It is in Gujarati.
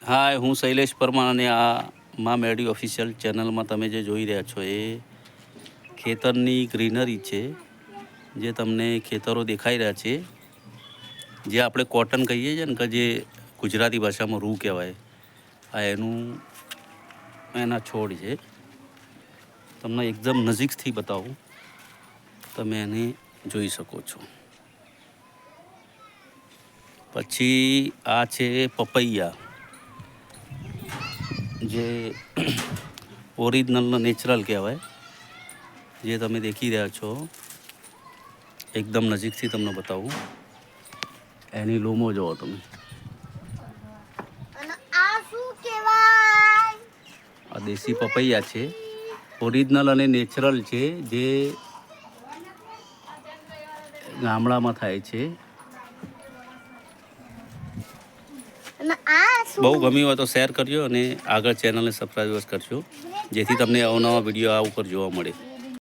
હાય, હું શૈલેષ પરમાર અને આ મા મેડી ઓફિશિયલ ચેનલમાં તમે જે જોઈ રહ્યા છો એ ખેતરની ગ્રીનરી છે. જે તમને ખેતરો દેખાઈ રહ્યા છે, જે આપણે કોટન કહીએ છીએ ને, કે જે ગુજરાતી ભાષામાં રૂ કહેવાય, આ એના છોડ છે. તમને એકદમ નજીકથી બતાવું, તમે એને જોઈ શકો છો. પછી આ છે પપૈયા, જે ઓરિજિનલ નેચરલ કહેવાય, જે તમે દેખી રહ્યા છો. એકદમ નજીકથી તમને બતાવું, એની લૂમો જોવો તમે. આ દેશી પપૈયા છે, ઓરિજિનલ અને નેચરલ છે, જે ગામડામાં થાય છે. બહુ ગમ્યું હોય તો શેર કરજો અને આગળ ચેનલને સબસ્ક્રાઈબ કરજો, જેથી તમને અવનવા વિડીયો આ ઉપર જોવા મળે.